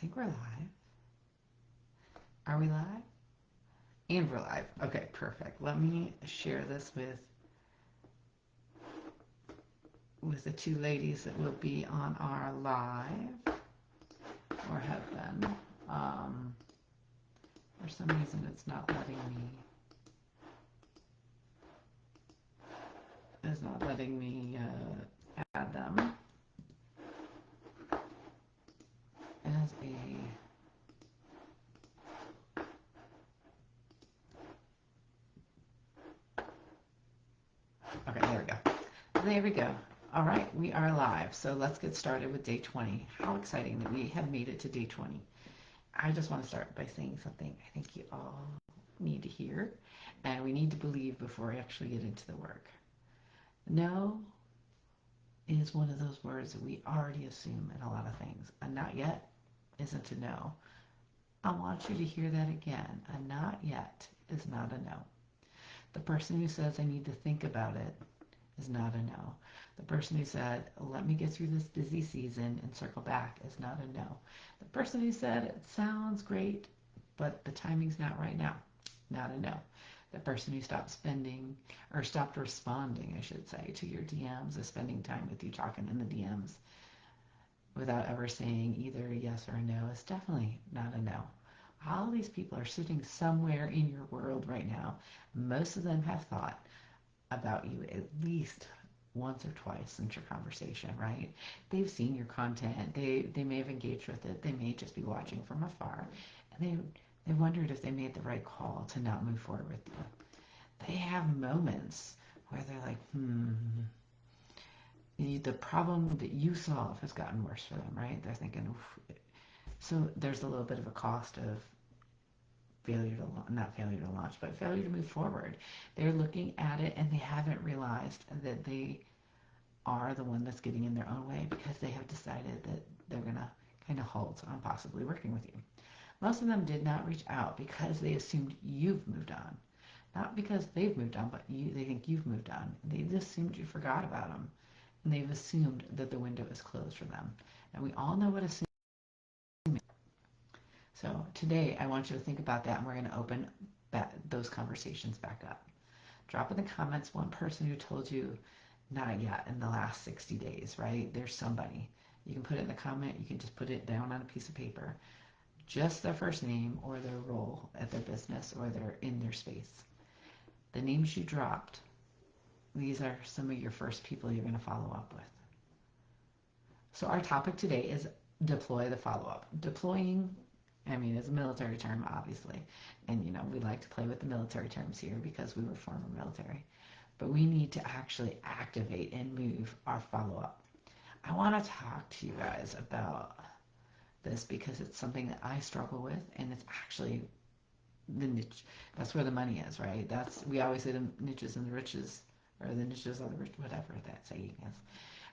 think we're live. Are we live? And we're live. Okay, perfect. Let me share this with the two ladies that will be on our live or have been. For some reason, it's not letting me. It's not letting me add them as a. Okay, there we go. There we go. All right, we are live. So let's get started with day 20. How exciting that we have made it to day 20. I just want to start by saying something I think you all need to hear, and we need to believe before we actually get into the work. No is one of those words that we already assume in a lot of things. A not yet isn't a no. I want you to hear that again. A not yet is not a no. The person who says I need to think about it is not a no. The person who said, let me get through this busy season and circle back is not a no. The person who said, it sounds great, but the timing's not right now, not a no. The person who stopped spending, or stopped responding, I should say, to your DMs, is spending time with you talking in the DMs without ever saying either a yes or a no is definitely not a no. All these people are sitting somewhere in your world right now. Most of them have thought about you at least once or twice since your conversation, right? They've seen your content. They may have engaged with it. They may just be watching from afar. And they wondered if they made the right call to not move forward with you. They have moments where they're like, the problem that you solve has gotten worse for them, right? They're thinking, oof. So there's a little bit of a cost of not failure to launch, but failure to move forward. They're looking at it and they haven't realized that they are the one that's getting in their own way because they have decided that they're going to kind of halt on possibly working with you. Most of them did not reach out because they assumed you've moved on. Not because they've moved on, but they think you've moved on. They just assumed you forgot about them. And they've assumed that the window is closed for them. And we all know what assuming is. So today I want you to think about that, and we're going to open those conversations back up. Drop in the comments one person who told you not yet in the last 60 days, right? There's somebody. You can put it in the comment. You can just put it down on a piece of paper. Just their first name or their role at their business or their in their space. The names you dropped, these are some of your first people you're going to follow up with. So our topic today is deploy the follow-up. Deploying, I mean, it's a military term, obviously. And, we like to play with the military terms here because we were former military. But we need to actually activate and move our follow-up. I want to talk to you guys about this because it's something that I struggle with, and it's actually the niche. That's where the money is, right? We always say the niches and the riches, or the niches are the rich, whatever that saying is.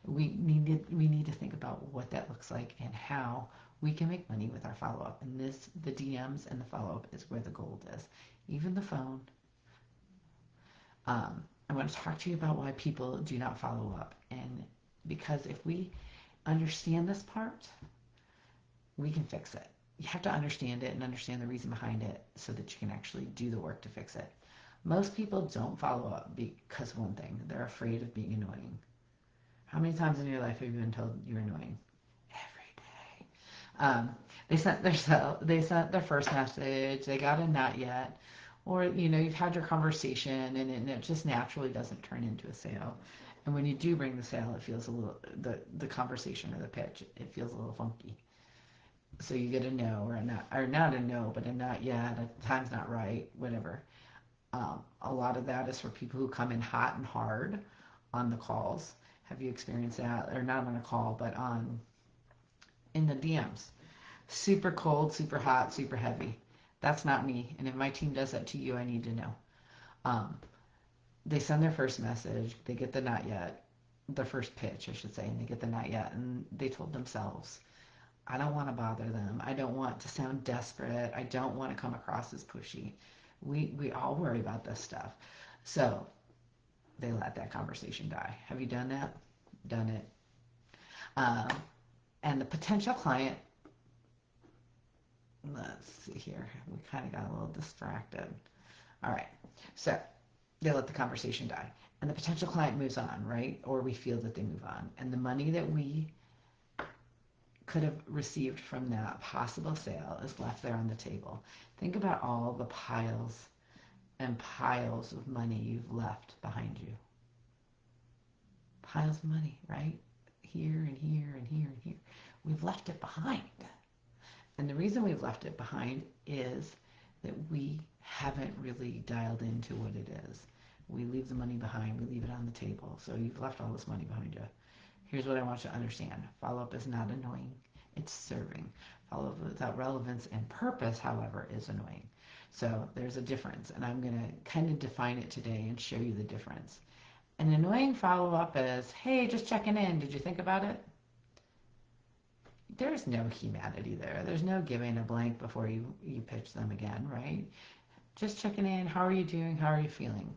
We need to think about what that looks like and how we can make money with our follow-up. And the DMs and the follow-up is where the gold is. Even the phone. I want to talk to you about why people do not follow up. And because if we understand this part, we can fix it. You have to understand it and understand the reason behind it so that you can actually do the work to fix it. Most people don't follow up because of one thing. They're afraid of being annoying. How many times in your life have you been told you're annoying? Every day. They sent their first message. They got a not yet. Or, you've had your conversation and it just naturally doesn't turn into a sale. And when you do bring the sale, it feels a little, the conversation or the pitch, it feels a little funky. So you get a no or not a no, but a not yet, a time's not right, whatever. A lot of that is for people who come in hot and hard on the calls. Have you experienced that? Or not on a call, but in the DMs. Super cold, super hot, super heavy. That's not me. And if my team does that to you, I need to know. They send their first message. They get the not yet. The first pitch, I should say. And they get the not yet. And they told themselves, I don't want to bother them. I don't want to sound desperate. I don't want to come across as pushy. We all worry about this stuff. So they let that conversation die. Have you done that? Done it. And the potential client let's see here. We kind of got a little distracted. All right. So they let the conversation die. And the potential client moves on, right? Or we feel that they move on. And the money that we could have received from that possible sale is left there on the table. Think about all the piles and piles of money you've left behind you. Piles of money, right? Here and here and here and here. We've left it behind. And the reason we've left it behind is that we haven't really dialed into what it is. We leave the money behind. We leave it on the table. So you've left all this money behind you. Here's what I want you to understand. Follow-up is not annoying. It's serving. Follow-up without relevance and purpose, however, is annoying. So there's a difference. And I'm going to kind of define it today and show you the difference. An annoying follow-up is, hey, just checking in. Did you think about it? There's no humanity there. There's no giving a blank before you pitch them again, right? Just checking in. How are you doing? How are you feeling?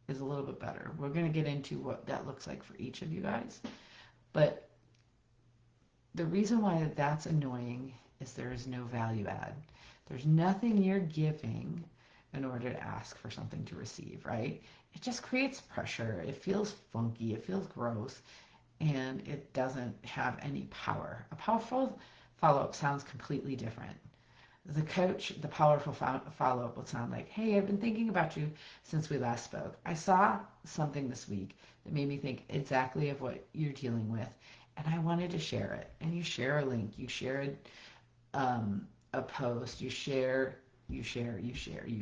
Is a little bit better. We're going to get into what that looks like for each of you guys. But the reason why that's annoying is there is no value add. There's nothing you're giving in order to ask for something to receive, right? It just creates pressure. It feels funky. It feels gross. And it doesn't have any power. A powerful follow-up sounds completely different. The coach, the powerful follow-up would sound like, hey, I've been thinking about you since we last spoke. I saw something this week that made me think exactly of what you're dealing with, and I wanted to share it. And you share a link, you share a post, you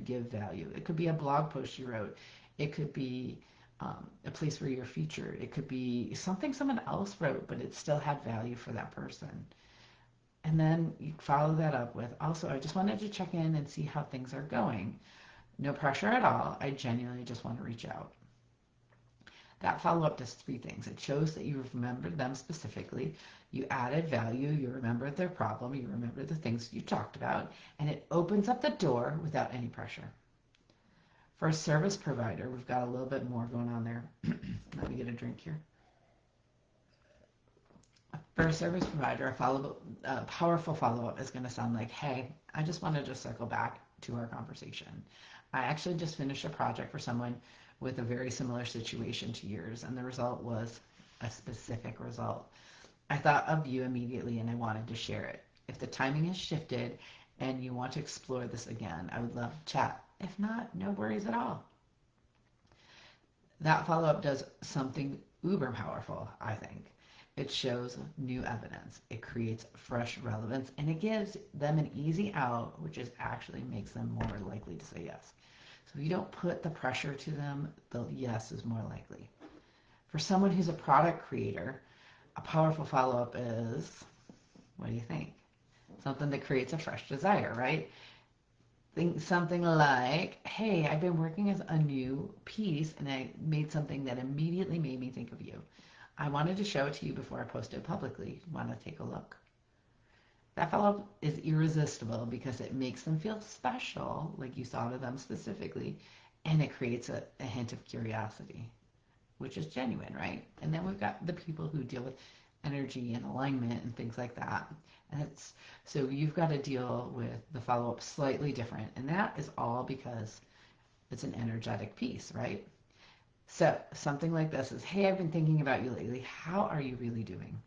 give value. It could be a blog post you wrote. It could be a place where you're featured. It could be something someone else wrote, but it still had value for that person. And then you follow that up with, also, I just wanted to check in and see how things are going. No pressure at all. I genuinely just want to reach out. That follow-up does three things. It shows that you remembered them specifically. You added value. You remembered their problem. You remembered the things you talked about. And it opens up the door without any pressure. For a service provider, we've got a little bit more going on there. Let me get a drink here. For a service provider, a powerful follow-up is going to sound like, hey, I just wanted to circle back to our conversation. I actually just finished a project for someone with a very similar situation to yours, and the result was a specific result. I thought of you immediately, and I wanted to share it. If the timing has shifted and you want to explore this again, I would love to chat. If not, no worries at all. That follow-up does something uber powerful, I think. It shows new evidence. It creates fresh relevance, and it gives them an easy out, which is actually makes them more likely to say yes. So if you don't put the pressure to them, the yes is more likely. For someone who's a product creator, a powerful follow-up is, what do you think? Something that creates a fresh desire, right? Think something like, hey, I've been working as a new piece, and I made something that immediately made me think of you. I wanted to show it to you before I post it publicly. Want to take a look? That follow-up is irresistible because it makes them feel special, like you thought of them specifically, and it creates a hint of curiosity, which is genuine, right? And then we've got the people who deal with energy and alignment and things like that. And so you've got to deal with the follow-up slightly different, and that is all because it's an energetic piece, right? So something like this is, hey, I've been thinking about you lately. How are you really doing?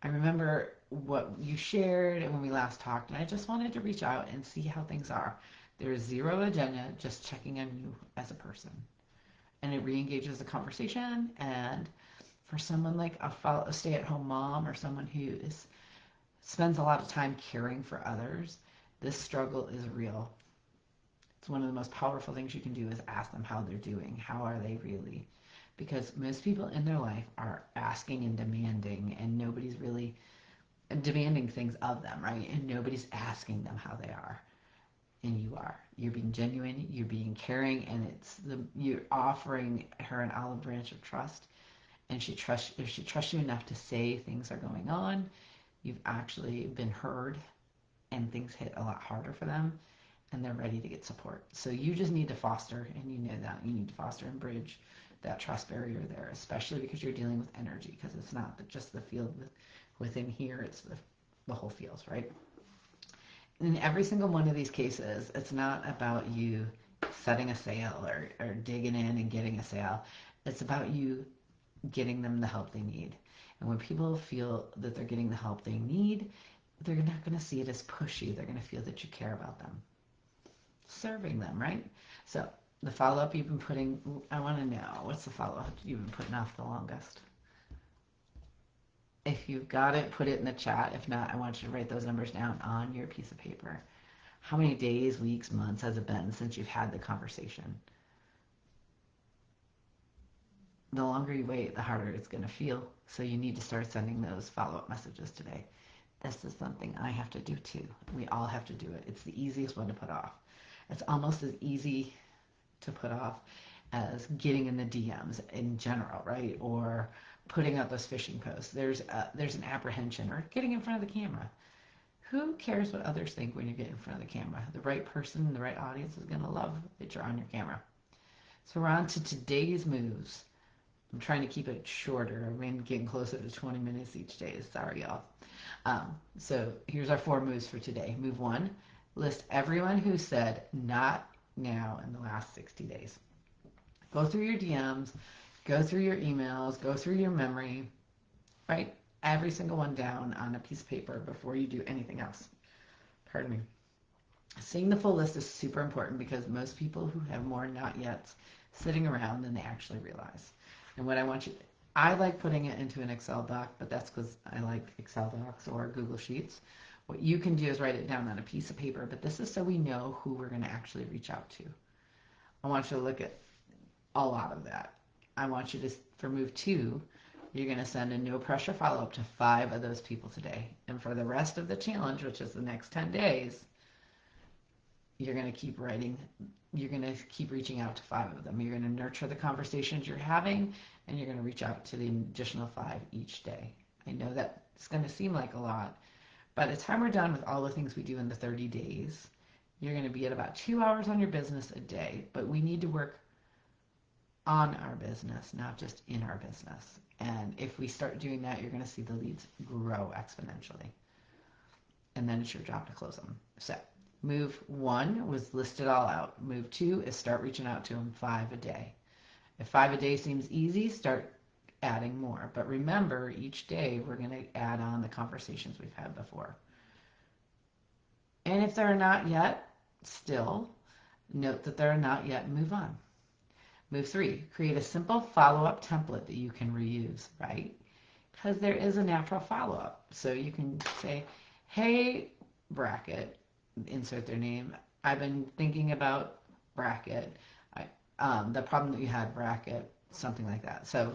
I remember what you shared when we last talked, and I just wanted to reach out and see how things are. There's zero agenda, just checking on you as a person. And it re-engages the conversation. And for someone like a stay-at-home mom or someone who spends a lot of time caring for others, this struggle is real. It's one of the most powerful things you can do is ask them how they're doing. How are they really? Because most people in their life are asking and demanding, and nobody's really demanding things of them, right? And nobody's asking them how they are. And you are. You're being genuine, you're being caring, and you're offering her an olive branch of trust. And if she trusts you enough to say things are going on, you've actually been heard, and things hit a lot harder for them, and they're ready to get support. So you just need to foster, and you know that, you need to foster and bridge that trust barrier there, especially because you're dealing with energy, because it's not just the field within here, it's the whole field, right? in every single one of these cases, it's not about you setting a sale or digging in and getting a sale. It's about you getting them the help they need. And when people feel that they're getting the help they need, they're not going to see it as pushy. They're going to feel that you care about them. Serving them, right? So the follow-up you've been putting, I want to know, what's the follow-up you've been putting off the longest? If you've got it, put it in the chat. If not, I want you to write those numbers down on your piece of paper. How many days, weeks, months has it been since you've had the conversation? The longer you wait, the harder it's going to feel. So you need to start sending those follow-up messages today. This is something I have to do too. We all have to do it. It's the easiest one to put off. It's almost as easy to put off as getting in the DMs in general, right? Or putting out those phishing posts. There's an apprehension, or getting in front of the camera. Who cares what others think when you get in front of the camera? The right person, the right audience is going to love that you're on your camera. So we're on to today's moves. I'm trying to keep it shorter. I mean, getting closer to 20 minutes each day. Sorry, y'all. So here's our 4 moves for today. Move 1, list everyone who said not now in the last 60 days. Go through your DMs, go through your emails, go through your memory, write every single one down on a piece of paper before you do anything else. Pardon me. Seeing the full list is super important because most people who have more not yets sitting around than they actually realize. And what I like putting it into an Excel doc, but that's because I like Excel docs or Google Sheets. What you can do is write it down on a piece of paper, but this is so we know who we're going to actually reach out to. I want you to look at a lot of that. I want you to, for move 2, you're going to send a no pressure follow-up to 5 of those people today. And for the rest of the challenge, which is the next 10 days, you're going to keep writing. You're going to keep reaching out to 5 of them. You're going to nurture the conversations you're having, and you're going to reach out to the additional 5 each day. I know that it's going to seem like a lot. By the time we're done with all the things we do in the 30 days, you're going to be at about 2 hours on your business a day. But we need to work on our business, not just in our business. And if we start doing that, you're going to see the leads grow exponentially. And then it's your job to close them. So move 1 was list it all out. Move 2 is start reaching out to them 5 a day. If 5 a day seems easy, start adding more. But remember, each day we're going to add on the conversations we've had before. And if they're not yet, still note that they're not yet, move on. Move 3, create a simple follow-up template that you can reuse, right? Because there is a natural follow-up. So you can say, hey, bracket, insert their name. I've been thinking about bracket. The problem that you had, bracket, something like that. So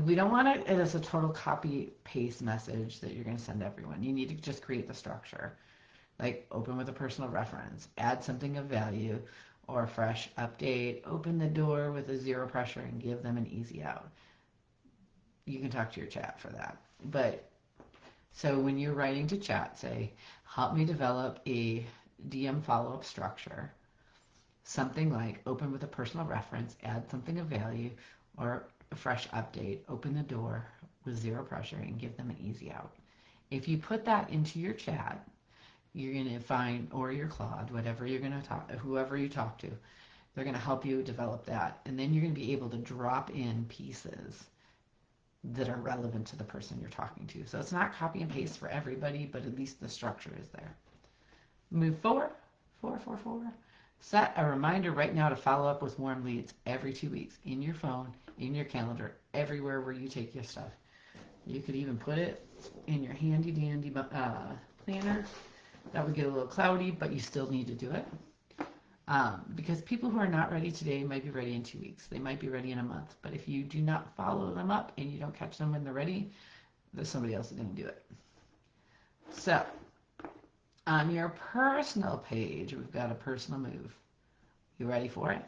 we don't want it as a total copy-paste message that you're going to send everyone. You need to just create the structure. Like open with a personal reference, add something of value, or a fresh update, open the door with a 0 pressure and give them an easy out. You can talk to your chat for that. But so when you're writing to chat, say, help me develop a DM follow-up structure. Something like open with a personal reference, add something of value, or a fresh update, open the door with 0 pressure and give them an easy out. If you put that into your chat, you're going to find, or your Claude, whatever you're going to talk, whoever you talk to, they're going to help you develop that. And then you're going to be able to drop in pieces that are relevant to the person you're talking to. So it's not copy and paste for everybody, but at least the structure is there. Move 4. Set a reminder right now to follow up with warm leads every 2 weeks in your phone, in your calendar, everywhere where you take your stuff. You could even put it in your handy dandy planner. That would get a little cloudy, but you still need to do it. Because people who are not ready today might be ready in 2 weeks. They might be ready in a month. But if you do not follow them up and you don't catch them when they're ready, there's somebody else that's going to do it. So, on your personal page, we've got a personal move. You ready for it?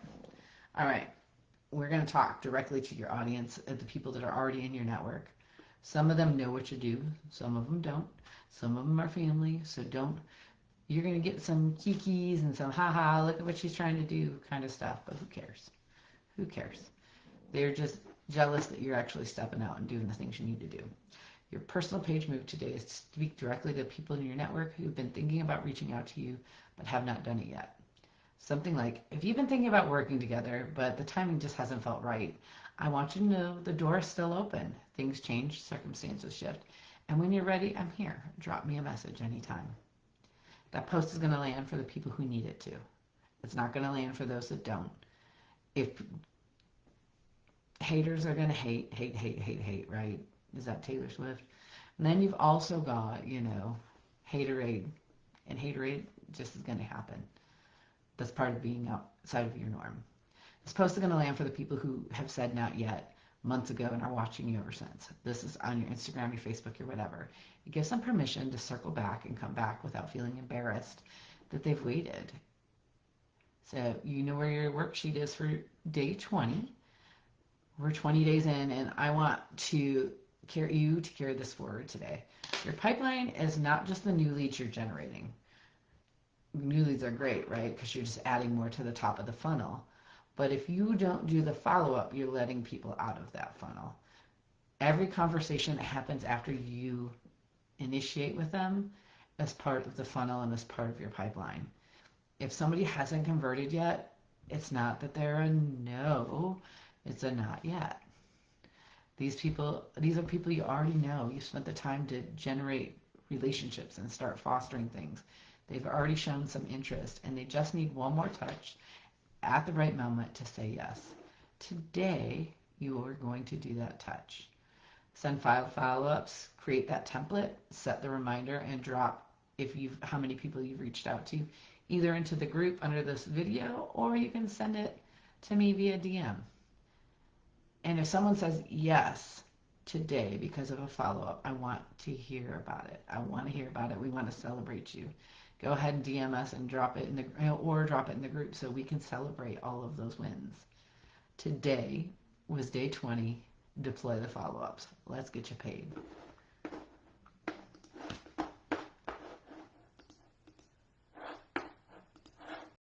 All right. We're going to talk directly to your audience, the people that are already in your network. Some of them know what you do. Some of them don't. Some of them are family, so you're going to get some kikis and some haha, look at what she's trying to do kind of stuff, but who cares? Who cares? They're just jealous that you're actually stepping out and doing the things you need to do. Your personal page move today is to speak directly to people in your network who've been thinking about reaching out to you but have not done it yet. Something like, if you've been thinking about working together, but the timing just hasn't felt right, I want you to know the door is still open. Things change, circumstances shift. And when you're ready, I'm here. Drop me a message anytime. That post is going to land for the people who need it to. It's not going to land for those that don't. If haters are going to hate, hate, hate, hate, hate, right? Is that Taylor Swift? And then you've also got, haterade. And haterade just is going to happen. That's part of being outside of your norm. This post is going to land for the people who have said not yet months ago and are watching you ever since. This is on your Instagram, your Facebook, your whatever. It gives them permission to circle back and come back without feeling embarrassed that they've waited. So you know where your worksheet is for day 20. We're 20 days in, and I want to carry this forward today. Your pipeline is not just the new leads you're generating. New leads are great, right? Because you're just adding more to the top of the funnel. But if you don't do the follow-up, you're letting people out of that funnel. Every conversation that happens after you initiate with them is part of the funnel and is part of your pipeline. If somebody hasn't converted yet, it's not that they're a no, it's a not yet. These are people you already know. You spent the time to generate relationships and start fostering things. They've already shown some interest, and they just need one more touch at the right moment to say yes. Today, you are going to do that touch. Send follow-ups, create that template, set the reminder, and drop how many people you've reached out to, either into the group under this video, or you can send it to me via DM. And if someone says yes today because of a follow-up, I want to hear about it. I want to hear about it. We want to celebrate you. Go ahead and DM us and drop it in the group so we can celebrate all of those wins. Today was day 20. Deploy the follow-ups. Let's get you paid.